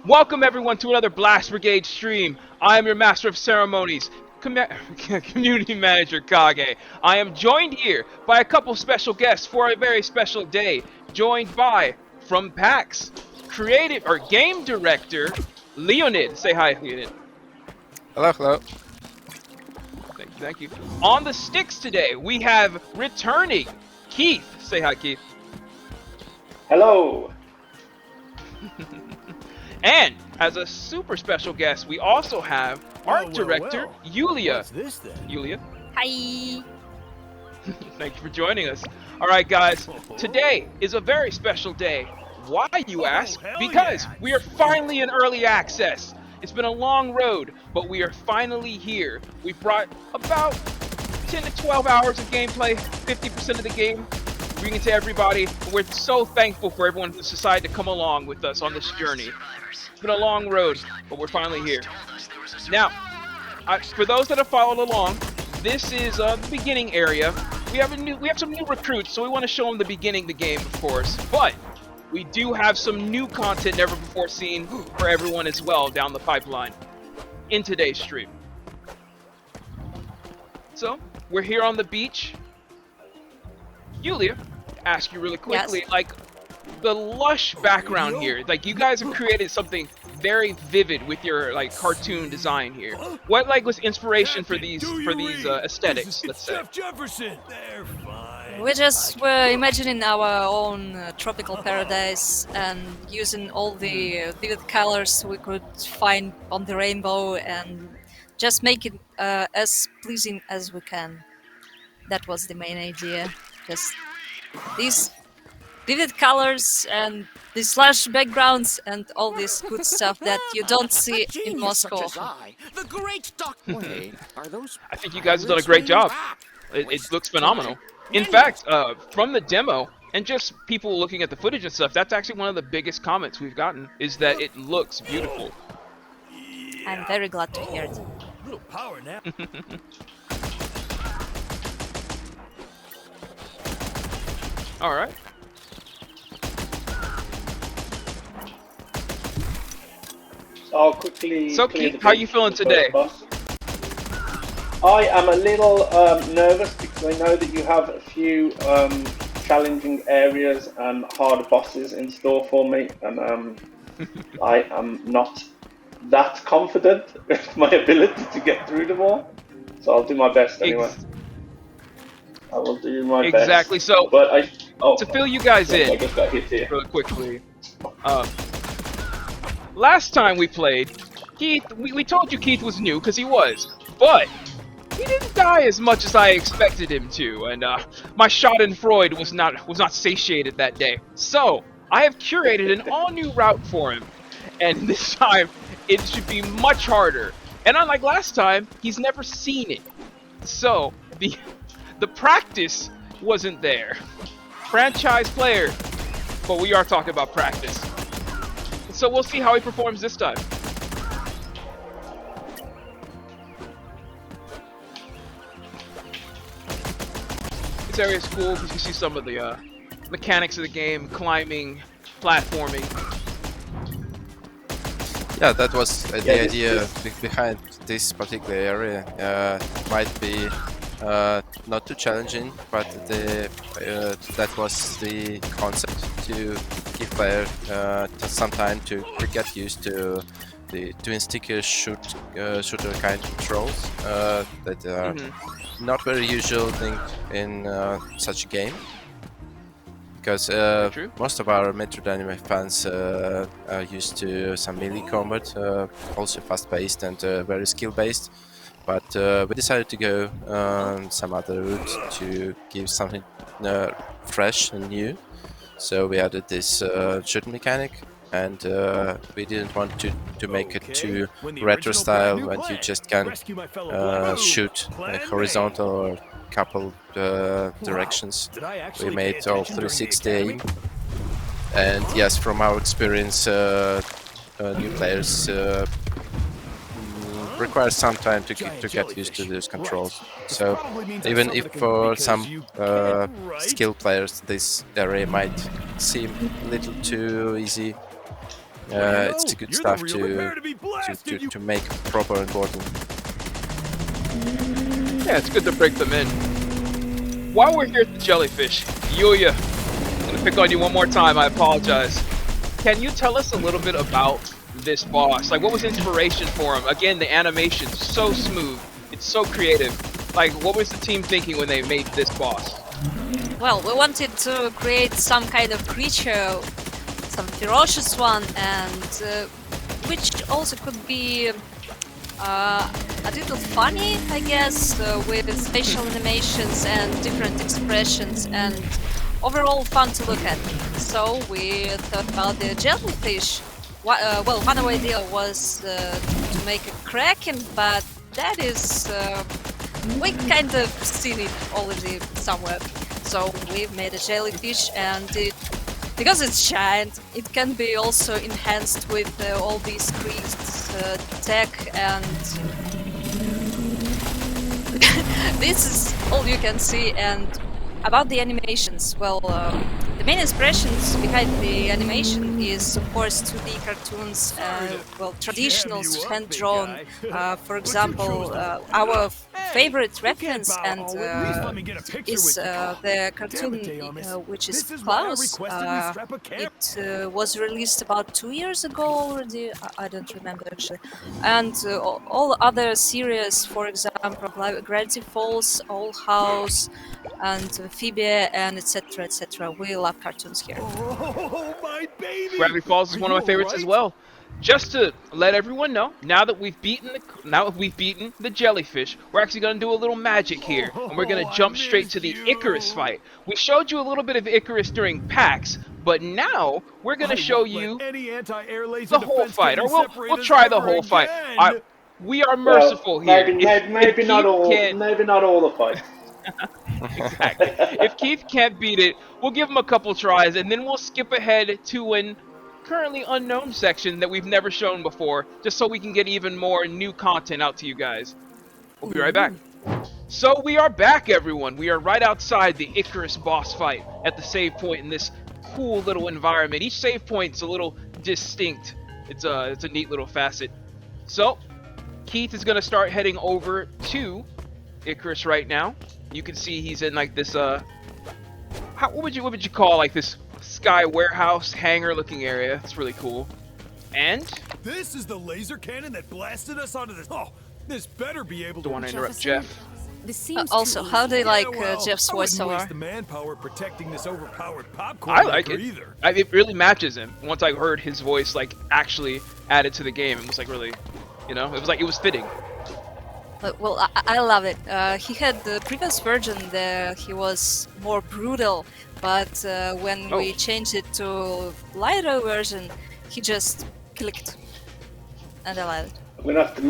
Welcome everyone to another Blast Brigade stream. I am your Master of Ceremonies, Community Manager Kage. I am joined here by a couple special guests for a very special day. Joined by, from PAX, Creative or Game Director, Leonid. Say hi, Leonid. Hello, hello. Thank you. On the sticks today, we have returning Keith. Say hi, Keith. Hello. And as a super special guest, we also have art director Yulia. What's this then? Yulia, Hi. thank you for joining us. All right, guys, today is a very special day. Why, you ask? hell Because yeah. we are finally in early access. It's been a long road, but we are finally here. We brought about 10 to 12 hours of gameplay, 50% of the game, bringing it to everybody. We're so thankful for everyone who's decided to come along with us on this journey. It's been a long road, but we're finally here. Now, for those that have followed along, this is the beginning area. We have some new recruits, so we want to show them the beginning of the game, of course. But we do have some new content never before seen for everyone as well down the pipeline in today's stream. So we're here on the beach. Yulia, ask you really quickly, Yes. like the lush background here, like you guys have created something very vivid with your like cartoon design here. What like was inspiration for these aesthetics? Let's say. Jeff Jefferson. They're fine. We just were imagining our own tropical paradise and using all the vivid colors we could find on the rainbow and just make it as pleasing as we can. That was the main idea. Just these vivid colors and the slash backgrounds and all this good stuff that you don't see in Moscow. The great Doc. Wait, are those? I think you guys have done a great job. It looks phenomenal. In fact, from the demo and just people looking at the footage and stuff, that's actually one of the biggest comments we've gotten is that it looks beautiful. I'm very glad to hear it. A little power now. All right. I'll quickly. So, clear Keith, the how beach you feeling for the today? boss. I am a little nervous because I know that you have a few challenging areas and hard bosses in store for me, and I am not that confident with my ability to get through them all. So I'll do my best anyway. I will do my best. Exactly. So, But to fill you guys I in just got hit here. really quickly, last time we played, Keith, we told you Keith was new because he was, but he didn't die as much as I expected him to, and my Schadenfreude was not satiated that day. So I have curated an all-new route for him, and this time it should be much harder. And unlike last time, he's never seen it, so the practice wasn't there. Franchise player, but we are talking about practice. So we'll see how he performs this time. This area is cool because you see some of the mechanics of the game, climbing, platforming. Yeah, that was the Yeah, idea behind this particular area. Might be not too challenging, but that was the concept to give player some time to get used to the twin sticker shooter kind of controls that are not very usual thing in such a game. Because most of our metroidvania fans are used to some melee combat, also fast-paced and very skill-based. But we decided to go some other route to give something fresh and new. So we added this shooting mechanic, and we didn't want to make it too retro style when you just can shoot horizontal or couple directions. We made all 360 aim, and yes, from our experience, new players require some time to get used to these controls. So even if for some skilled players this area might seem a little too easy, It's the good You're stuff the real prepare to be blasted, you to make proper onboarding. Yeah, it's good to break them in. While we're here at the Jellyfish, Yulia, I'm gonna pick on you one more time, I apologize. Can you tell us a little bit about this boss? Like, what was inspiration for him? Again, the animation's so smooth, it's so creative. Like, what was the team thinking when they made this boss? Well, we wanted to create some kind of creature, some ferocious one, and which also could be a little funny, I guess, with facial animations and different expressions, and overall fun to look at. So we thought about the jellyfish. Well, one idea was to make a kraken, but that is we kind of seen it already somewhere. So we made a jellyfish, and because it's giant, it can be also enhanced with all these Cread's tech, and this is all you can see. And about the animations, well, the main expressions behind the animation is, of course, 2D cartoons, well, traditional hand-drawn. For example, our favorite reference and is the cartoon which is Klaus. It was released about 2 years ago already. I don't remember actually. And all other series, for example, like Gravity Falls, Owl House, and Amphibia, and etc. etc. We love cartoons here. Oh, my baby! Gravity Falls is one of my favorites as well. Just to let everyone know, now that we've beaten the jellyfish, we're actually going to do a little magic here, and we're going to jump straight to the Icarus fight. We showed you a little bit of Icarus during PAX, but now we're going to show you the whole fight, or we'll try the whole fight. We are merciful here. Maybe not all the fights. Exactly. If Keith can't beat it, we'll give him a couple tries, and then we'll skip ahead to an currently unknown section that we've never shown before, just so we can get even more new content out to you guys. We'll be right back. So we are back, everyone. We are right outside the Icarus boss fight at the save point in this cool little environment. Each save point's a little distinct. It's a neat little facet. So Keith is gonna start heading over to Icarus right now. You can see he's in like this what would you call like this sky warehouse hangar looking area. It's really cool. And this is the laser cannon that blasted us onto this. Oh, this better be able to. don't want to interrupt Jeff. This seems Also, too how do you like well, Jeff's I wouldn't waste voiceover? the manpower protecting this overpowered popcorn I like it. either. It really matches him. Once I heard his voice like actually added to the game, it was like really, it was like it was fitting. Well, I love it. He had the previous version there, he was more brutal, but when we changed it to lighter version, he just clicked, and I love it. I'm gonna have to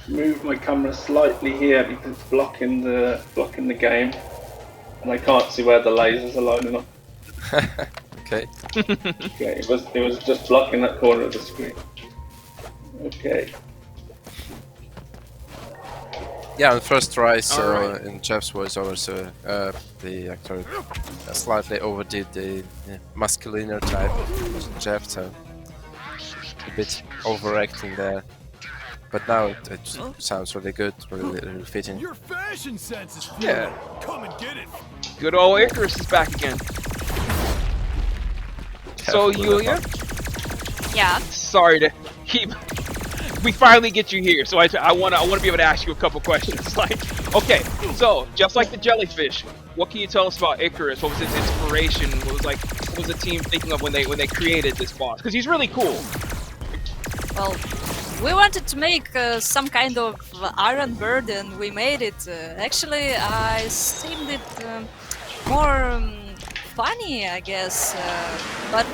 move my camera slightly here because it's blocking the game, and I can't see where the lasers are lining up. Okay. Okay, it was just blocking that corner of the screen. Okay. Yeah, on first try, so Alright. in Jeff's voiceover, so the actor slightly overdid the masculine type of Jeff, so a bit overacting there. But now it sounds really good, really fitting. Your fashion sense is fluid. Yeah. Come and get it. Good old Icarus is back again. So Yulia, Yeah. sorry to keep. We finally get you here, so I want to be able to ask you a couple questions. Like, okay, so just like the jellyfish, what can you tell us about Icarus? What was its inspiration? What was the team thinking of when they created this boss? Because he's really cool. Well, we wanted to make some kind of iron bird, and we made it. Actually, I seemed it more funny, I guess, but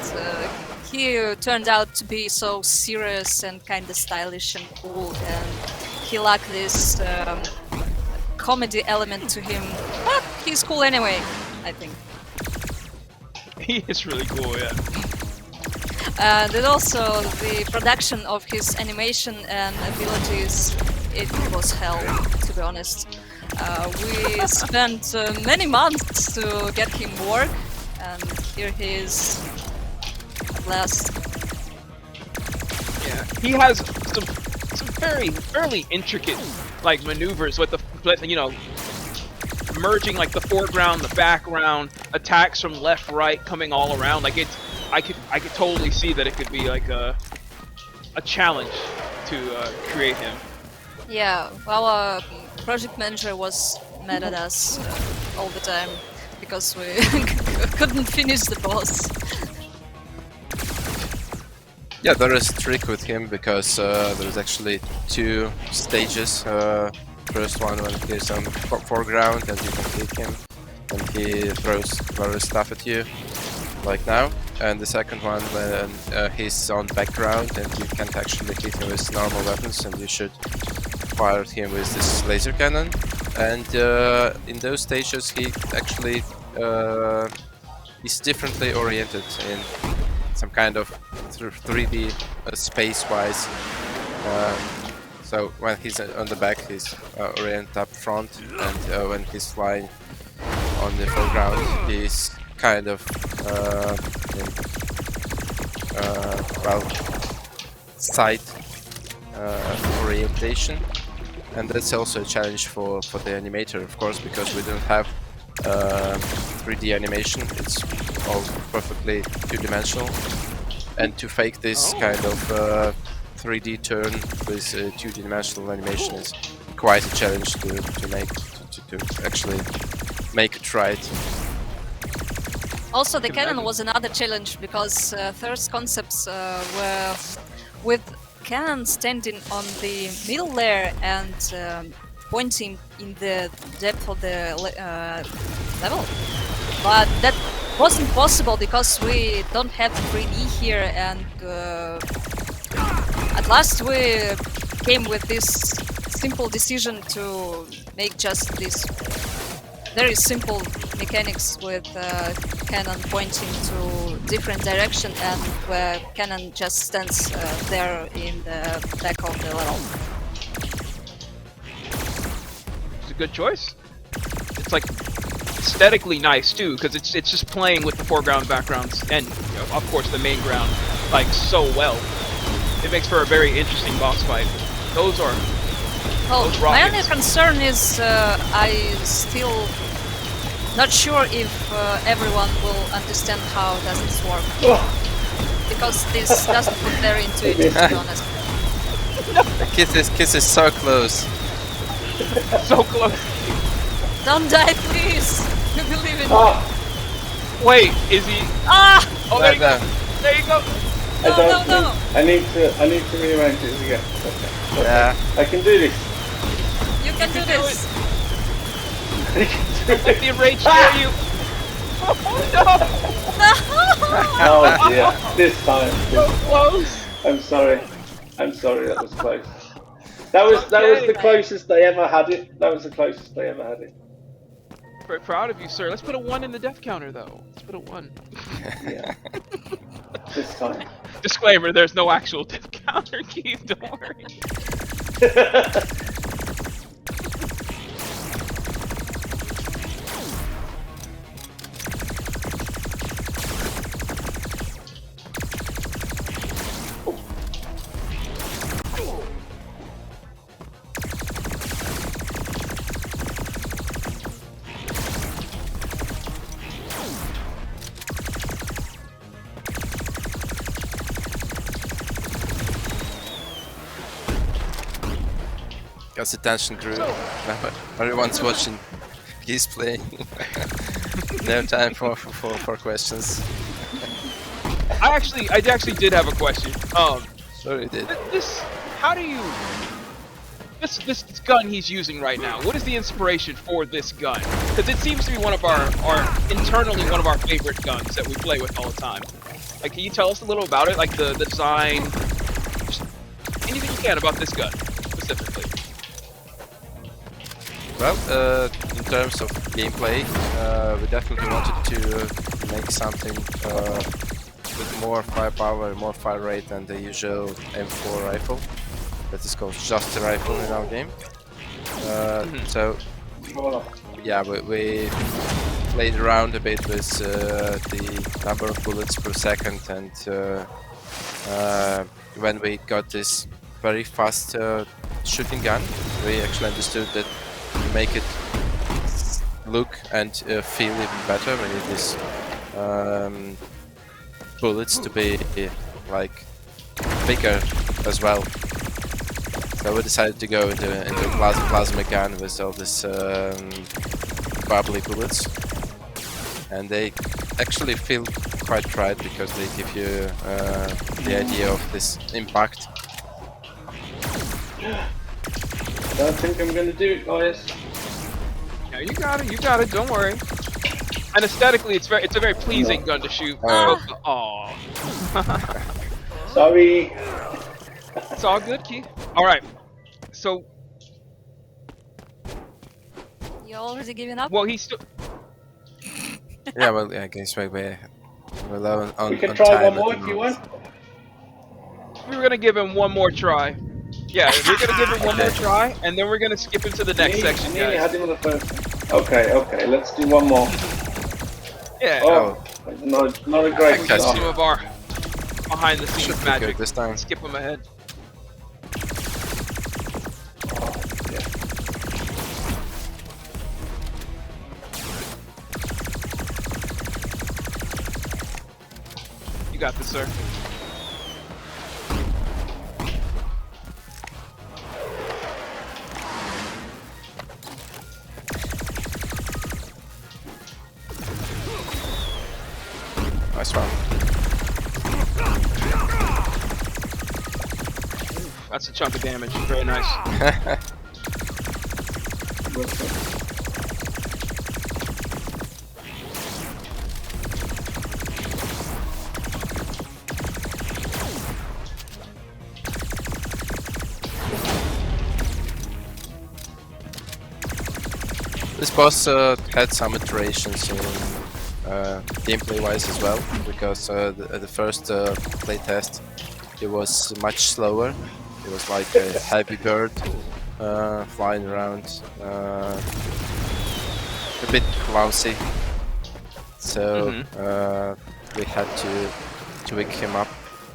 he turned out to be so serious and kind of stylish and cool, and he lacked this comedy element to him. But he's cool anyway, I think. He is really cool, yeah. And also the production of his animation and abilities, it was hell, to be honest. We spent many months to get him work, and here he is at last. he has some very fairly intricate like maneuvers with the merging like the foreground, the background, attacks from left, right, coming all around. Like I could totally see that it could be like a challenge to create him. Yeah, our project manager was mad at us all the time because we couldn't finish the boss. Yeah, there is a trick with him because there's actually 2 stages. First one when he's on foreground and you can hit him and he throws various stuff at you, like now. And the second one when he's on background and you can't actually hit him with normal weapons and you should fire at him with this laser cannon. And in those stages he actually is differently oriented in some kind of 3D space-wise. So when he's on the back, he's oriented up front, and when he's flying on the foreground, he's kind of side orientation, and that's also a challenge for the animator, of course, because we don't have 3D animation. It's all perfectly 2-dimensional, and to fake this kind of 3D turn with 2D-dimensional animation is quite a challenge to make, to actually make it right. Also, the cannon was another challenge because first concepts were with cannon standing on the middle layer and pointing in the depth of the level, but that wasn't possible because we don't have 3D here, and at last we came with this simple decision to make just this very simple mechanics with cannon pointing to different direction and where cannon just stands there in the back of the level. It's a good choice. It's like aesthetically nice too, because it's just playing with the foreground, backgrounds, and of course the main ground like so well. It makes for a very interesting boss fight. Those are. Well, those my rockets. only concern is I still not sure if everyone will understand how does this work, because this doesn't look very intuitive, to be honest. Kiss is so close. So close. Don't die, please! We believe in you. Wait, is he? Ah! Oh, there you go. No. There you go. I don't No. think- I need to rearrange it again. Okay. Yeah. I can do this. You can do this. Let me rage for you. Oh no! Oh dear. This time. So close. I'm sorry. That was close. That was the closest they ever had it. Very proud of you, sir. Let's put a 1 in the death counter, though. Let's put a 1. Yeah. This time. Disclaimer: there's no actual death counter, Keith. Don't worry. As the tension grew, everyone's watching. He's playing. No time for questions. I actually did have a question. Sure you did. How do you? This gun he's using right now. What is the inspiration for this gun? Because it seems to be one of our internally one of our favorite guns that we play with all the time. Like, can you tell us a little about it? Like the design, just anything you can about this gun specifically. Well, in terms of gameplay, we definitely wanted to make something with more firepower, more fire rate than the usual M4 rifle. That is called just a rifle in our game. So, yeah, we played around a bit with the number of bullets per second and when we got this very fast shooting gun, we actually understood that to make it look and feel even better, we need these bullets to be like bigger as well. So we decided to go into plasma gun with all this bubbly bullets, and they actually feel quite right because they give you the idea of this impact. Don't think I'm gonna do it, guys. Yeah, you got it, don't worry. And aesthetically, it's a very pleasing gun to shoot. Oh, Sorry. it's all good, Keith. All right, so You already giving up? well, he's still. Yeah, well, I guess we're low on We can on try time one at more the if you moment. want. We were gonna give him one more try. Yeah, we're gonna give him one more try, and then we're gonna skip into the next section, Nearly guys. had him on the first one. Okay, let's do one more. Yeah, Oh, not a great Okay. some start. of our behind-the-scenes Should be magic. good this time. Skip them ahead. You got this, sir. Nice one. That's a chunk of damage. Very nice. This boss had some iterations in gameplay-wise as well, because the first playtest it was much slower. It was like a heavy bird flying around, a bit clumsy. So we had to tweak him up,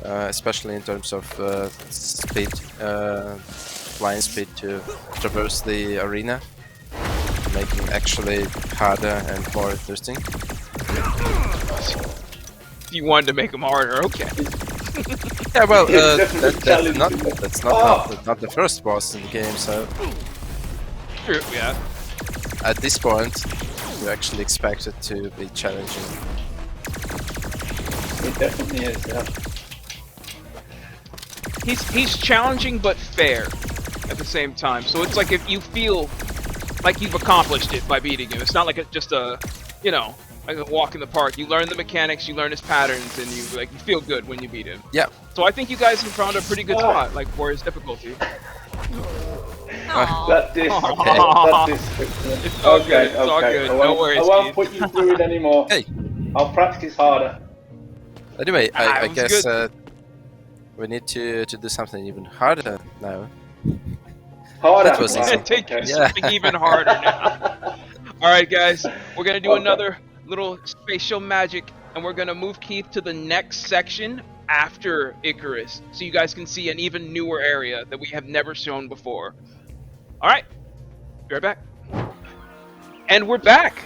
especially in terms of speed, flying speed to traverse the arena, make him actually harder and more interesting. You wanted to make them harder, okay. Yeah, well, It's definitely that's challenging. not the first boss in the game. So True, yeah. at this point, you actually expect it to be challenging. It definitely is, yeah. He's challenging but fair at the same time. So it's like if you feel like you've accomplished it by beating him. It's not like just a, you know, like a walk in the park. You learn the mechanics, you learn his patterns, and you feel good when you beat him. Yeah. So I think you guys have found a pretty good spot, like for his difficulty. Aw. That disc. Okay. That disc. It's all good. It's all good. No worries, I won't Keith. put you through it anymore. Hey. I'll practice harder. Anyway, I it was guess good. we need to do something even harder now. Harder. That was easy. Take okay. something even harder now. All right, guys, we're gonna do another little spatial magic, and we're gonna move Keith to the next section after Icarus, so you guys can see an even newer area that we have never shown before. All right, be right back. And we're back.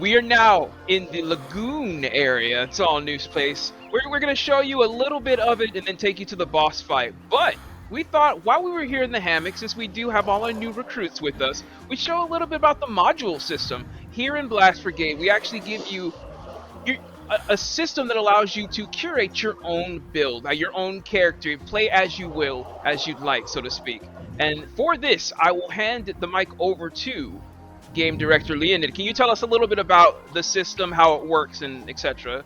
We are now in the lagoon area. It's all new space. We're gonna show you a little bit of it and then take you to the boss fight. But we thought while we were here in the hammock, since we do have all our new recruits with us, we show a little bit about the module system. Here in Blast Brigade, we actually give you a system that allows you to curate your own build, your own character, play as you will, as you'd like, so to speak. And for this, I will hand the mic over to Game Director Leonid. Can you tell us a little bit about the system, how it works, and etc.?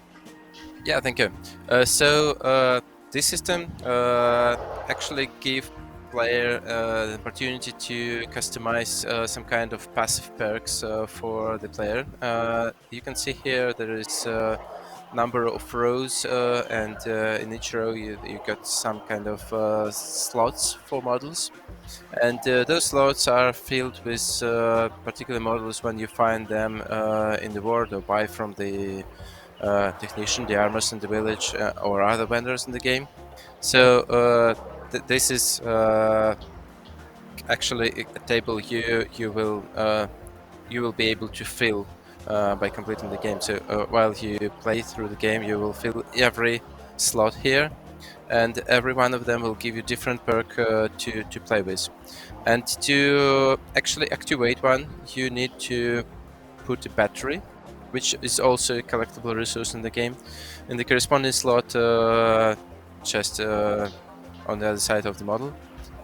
Yeah, thank you. This system actually gives player the opportunity to customize some kind of passive perks for the player. You can see here there is a number of rows, and in each row you got some kind of slots for models, and those slots are filled with particular models when you find them in the world or buy from the technician, the armors in the village, or other vendors in the game. So this is actually a table you will be able to fill by completing the game. So while you play through the game, you will fill every slot here, and every one of them will give you different perk to play with. And to actually activate one, you need to put a battery, which is also a collectible resource in the game, in the corresponding slot just on the other side of the model,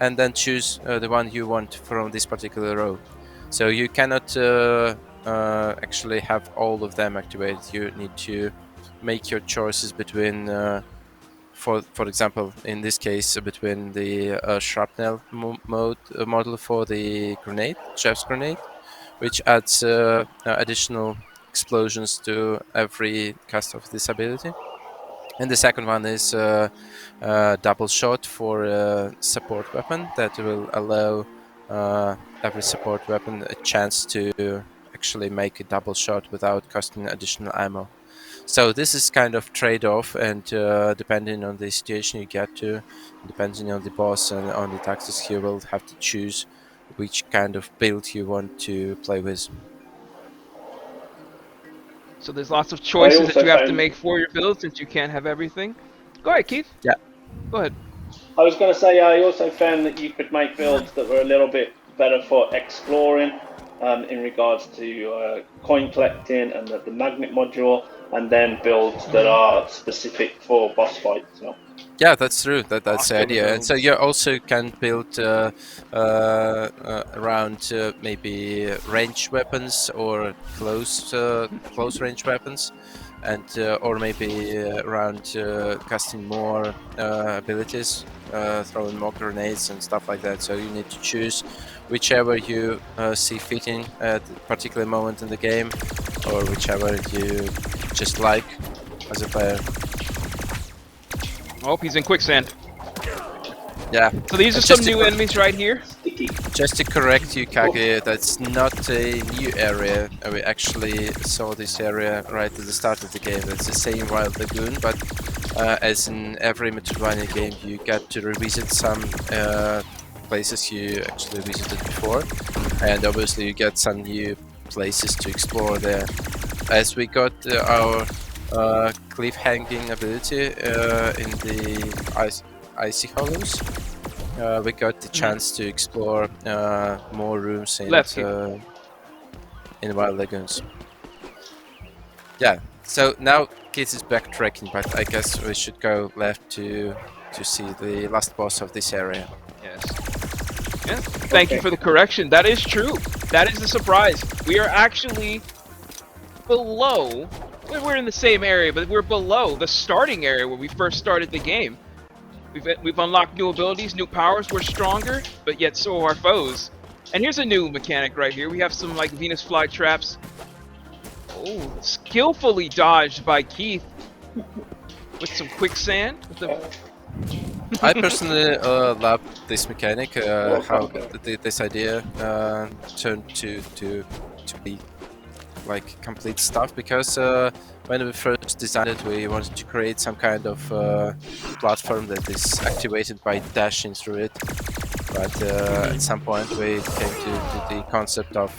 and then choose the one you want from this particular row. So you cannot actually have all of them activated. You need to make your choices between for example, in this case, between the shrapnel model for the grenade, chef's grenade, which adds additional explosions to every cast of this ability. And the second one is double shot for a support weapon that will allow every support weapon a chance to actually make a double shot without costing additional ammo. So this is kind of trade-off, and depending on the situation you get to, depending on the boss and on the tactics, you will have to choose which kind of build you want to play with. So there's lots of choices that also you have to found- make for your build since you can't have everything. Go ahead, Keith. Yeah. Go ahead. I was going to say, I also found that you could make builds that were a little bit better for exploring in regards to coin collecting and the magnet module, and then builds that are specific for boss fights. So. Yeah, that's true. That's the Awesome idea. And so builds. you also can build around maybe range weapons or close range weapons, and or maybe around casting more abilities, throwing more grenades and stuff like that. So you need to choose whichever you see fitting at a particular moment in the game, or whichever you just like as a player. Oh, he's in quicksand. Yeah. So these are Just some to new enemies right here. Sticky. Just to correct you, Kage, that's not a new area. We actually saw this area right at the start of the game. It's the same wild lagoon, but as in every metroidvania game, you get to revisit some places you actually visited before, and obviously you get some new places to explore there. As we got our cliff hanging ability in the icy hollows, we got the chance to explore more rooms in Left here. in wild lagoons. Yeah, so now Keith is backtracking, but I guess we should go left to see the last boss of this area. Yes. Yeah. Thank you for the correction. That is true. That is the surprise. We are actually below. We're in the same area, but we're below the starting area where we first started the game. We've unlocked new abilities, new powers. We're stronger, but yet so are our foes. And here's a new mechanic right here. We have some like Venus flytraps. Oh, skillfully dodged by Keith with some quicksand. With the... I personally love this mechanic, how this idea turned to be like complete stuff, because when we first designed it, we wanted to create some kind of platform that is activated by dashing through it, but at some point we came to the concept of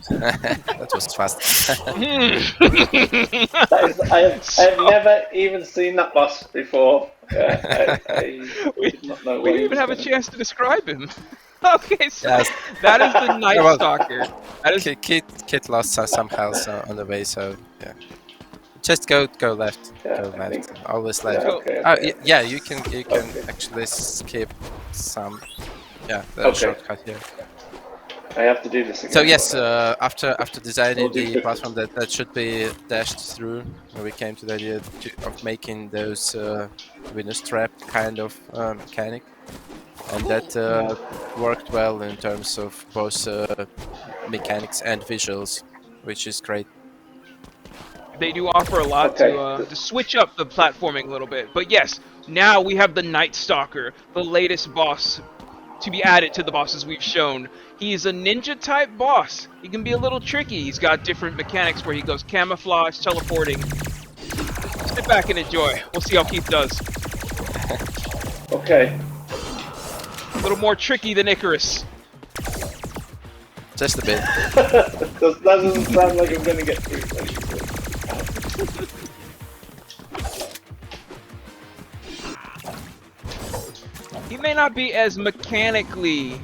that was fast. I have never even seen that boss before. I did not know We what didn't he even was have a gonna- chance to describe him. Okay, so Yes. that is the Night Well, Stalker. That is Kit lost some health on the way, so yeah. Just go left, Yeah, go I left, think- always left. Yeah, okay, Oh, okay. yeah, you can Okay. actually skip some. Yeah, the Okay. shortcut here. I have to do this again. So yes, after designing We'll do the quick. platform that should be dashed through, we came to the idea of making those Venus trap kind of mechanic, and that worked well in terms of both mechanics and visuals, which is great. they do offer a lot to switch up the platforming a little bit. But yes, now we have the Night Stalker, the latest boss to be added to the bosses we've shown. He's a ninja type boss. He can be a little tricky. He's got different mechanics where he goes camouflage, teleporting. Sit back and enjoy. We'll see how Keith does. Okay. A little more tricky than Icarus. Just a bit. That doesn't sound like I'm gonna get through. He may not be as mechanically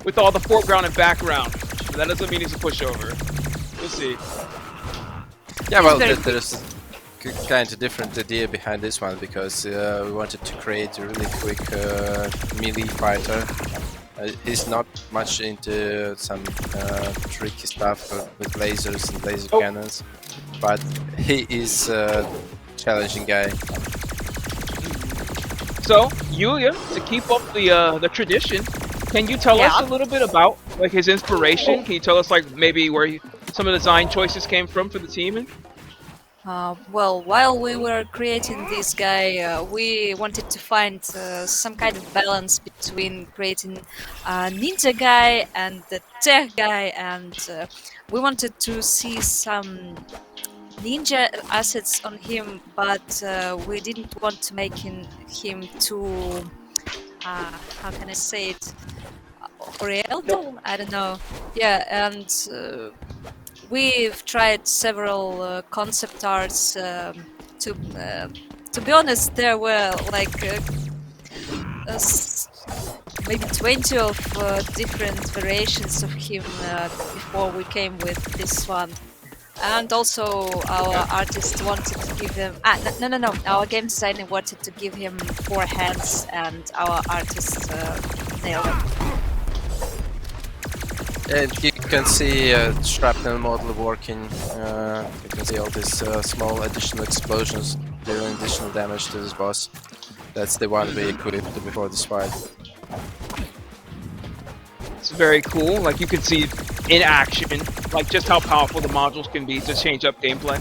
with all the foreground and background, but that doesn't mean he's a pushover. We'll see. Yeah, well, very there's kind of different idea behind this one because we wanted to create a really quick melee fighter. He's not much into some tricky stuff with lasers and laser cannons, but he is a challenging guy. So, Yulia, to keep up the tradition, can you tell us a little bit about like his inspiration? Can you tell us like maybe where some of the design choices came from for the team? Well, while we were creating this guy, we wanted to find some kind of balance between creating a ninja guy and the tech guy, and we wanted to see some ninja assets on him, but we didn't want to make him too, how can I say it, oriental? I don't know. Yeah, and we've tried several concept arts. To be honest, there were like maybe 20 of different variations of him before we came with this one. And also, our artist wanted to give him. No. Our game designer wanted to give him 4 hands, and our artist nailed it. And you can see shrapnel model working. You can see all these small additional explosions doing additional damage to this boss. That's the one we equipped before this fight. It's very cool. Like you can see in action, like just how powerful the modules can be to change up gameplay.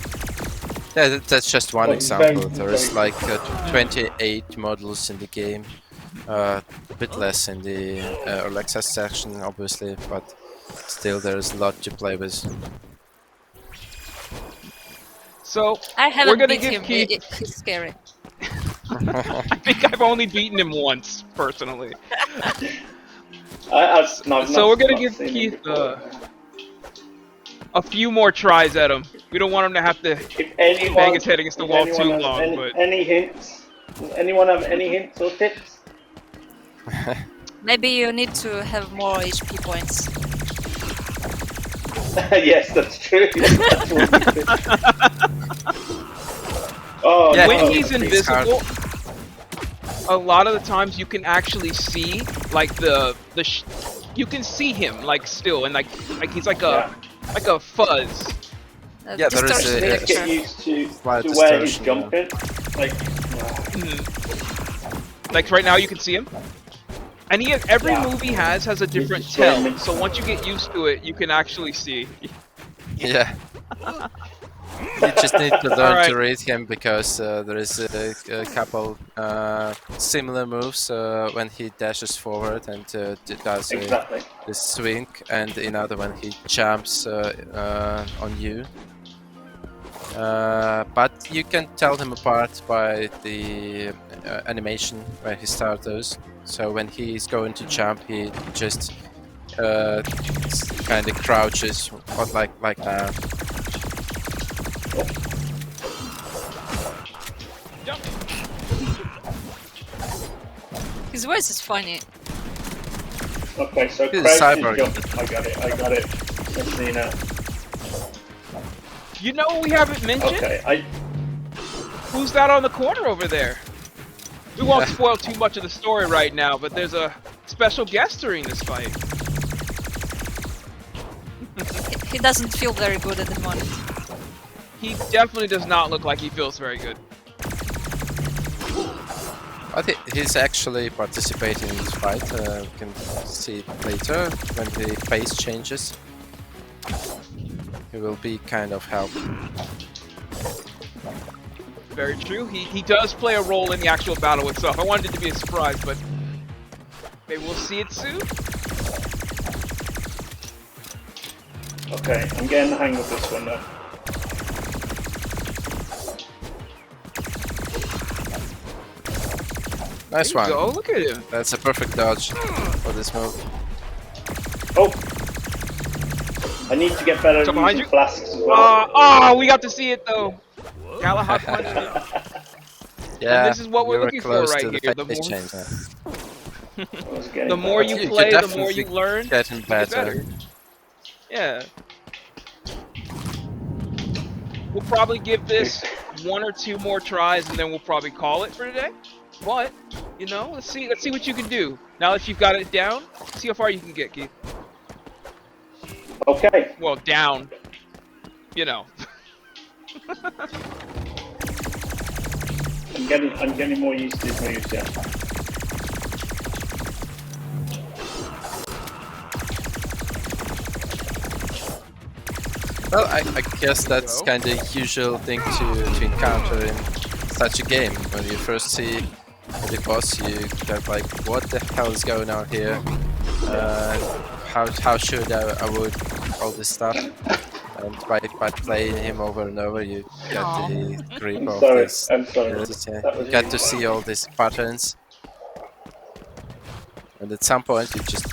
Yeah, that's just one Well, example. very, There is very like 28 models in the game. A bit less in the early access section, obviously, but still there's a lot to play with. So I we're haven't gonna beat give him. Keith. He's scary. I think I've only beaten him once personally. So we're gonna give Keith a few more tries at him. We don't want him to have to bang his head against the wall too long. But any hints? Does anyone have any hints or tips? Maybe you need to have more HP points. Yes, that's true. That's what it is. Oh, Yeah, no. when he's it's invisible, a lot of the times you can actually see like you can see him like still, and like he's like a fuzz. Yeah, there is Distortion a- Let's picture. get used to Slight where he's distortion, jumping. Like, Like right now you can see him. And every Yeah. move he has a different just tell. random. So once you get used to it, you can actually see. Yeah. You just need to learn Alright. to read him because there is a couple similar moves when he dashes forward and does exactly. the swing, and another when he jumps on you. But you can tell them apart by the animation where he starts those. So when he's going to jump, he just kind of crouches, like that. His voice is funny. Okay, so He's a crouch cyborg. is jump. I got it. Let's see now. You know what we haven't mentioned? Okay, Who's that on the corner over there? We won't spoil too much of the story right now, but there's a special guest during this fight. He doesn't feel very good at the moment. He definitely does not look like he feels very good. I think he's actually participating in this fight. We can see it later when the face changes. He will be kind of help. Very true. He does play a role in the actual battle itself. I wanted it to be a surprise, but maybe we'll see it soon. okay, I'm getting the hang of this one now. Nice There one. you go. Look at him. That's a perfect dodge for this move. Oh! I need to get better at So behind using you? flasks as well. We got to see it though. Galahad punched it. Yeah, this is what we're you were looking for close right to the here, the face more- change. I was getting The more better. you You play, could the more you definitely learn. getting you get better. Yeah. We'll probably give this 1 or 2 more tries, and then we'll probably call it for today. But you know, let's see what you can do. Now that you've got it down, see how far you can get, Keith. Okay. Well, down. You know. I'm getting more used to these moves, yeah. Well, I guess that's kind of usual thing to encounter in such a game. When you first see the boss, you go like, what the hell is going on here? How should I avoid all this stuff? And by playing him over and over, you get the grip I'm of sorry. this. I'm sorry. That was You get you. to see all these patterns, and at some point you just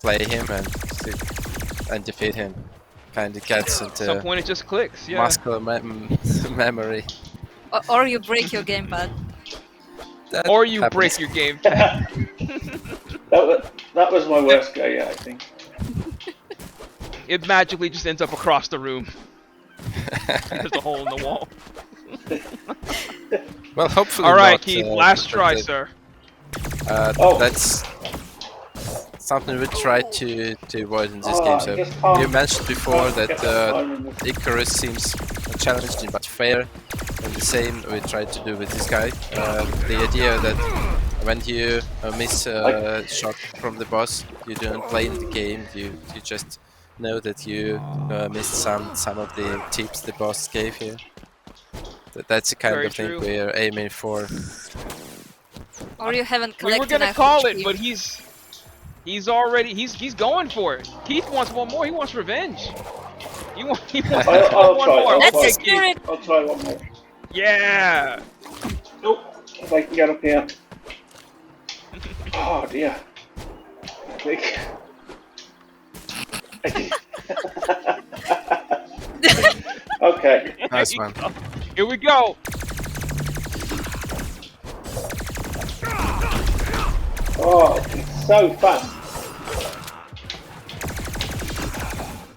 play him and defeat him. Kind of gets At some into point, it just clicks. Yeah. muscular memory. Or you break your gamepad. That Or you happens. break your gamepad. that was my worst go yet, I think. It magically just ends up across the room. There's a hole in the wall. Well, hopefully. All right, not, Keith. Last try, but, sir. Oh. That's something we try to avoid in this Oh, game. I So just can't- you mentioned before Get that that time in this. Icarus seems challenging but fair, and the same we try to do with this guy. The idea that when you miss a shot from the boss, you don't play in the game. You just know that you missed some of the tips the boss gave you. That's the kind Very of thing true. we're aiming for. Or you haven't We were collected gonna enough call HP. it, but he's already he's going for it. Keith wants one more. He wants revenge. He wants I'll one try. more. I'll That's try. the spirit! I'll try one more. Yeah. Nope. If I can get up here. Oh dear. Click. Okay. Nice one. Here we go. Oh, it's so fast.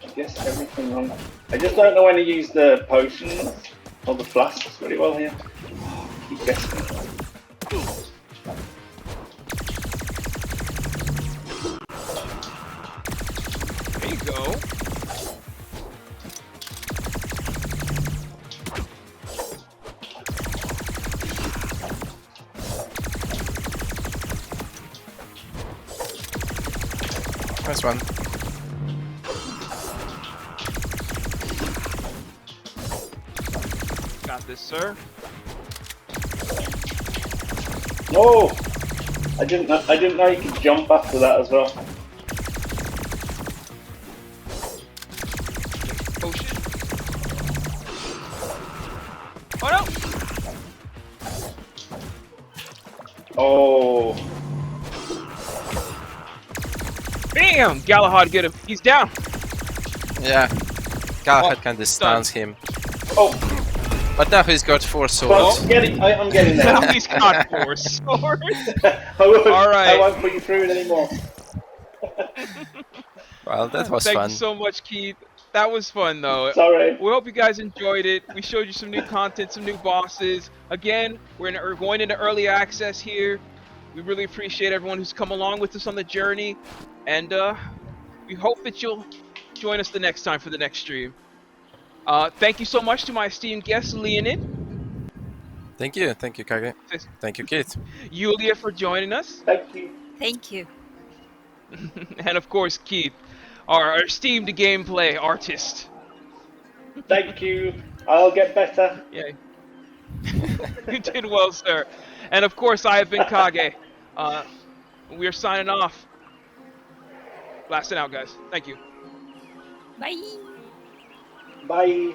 I guess everything wrong. I just don't know when to use the potions or the flasks very well here. Keep guessing. There you go. Nice one. Got this, sir. No! I didn't know you could jump after that as well. Potion. Oh no! Oh. Bam! Galahad get him. He's down. Yeah. Galahad Oh, kind of stuns him. Oh. But now he's got 4 Well, swords. I'm getting there. Now he's got 4 swords. All right. I won't put you through it anymore. Well, that was Thank fun. you so much, Keith. That was fun, though. Sorry. We hope you guys enjoyed it. We showed you some new content, some new bosses. Again, we're going into early access here. We really appreciate everyone who's come along with us on the journey. And we hope that you'll join us the next time for the next stream. Thank you so much to my esteemed guest, Leonid. Thank you, Kage. Thank you, Keith. Yulia for joining us. Thank you. Thank you. And of course, Keith, our esteemed gameplay artist. Thank you. I'll get better. Yeah. You did well, sir. And of course, I have been Kage. We are signing off. Blasting out, guys. Thank you. Bye. Bye.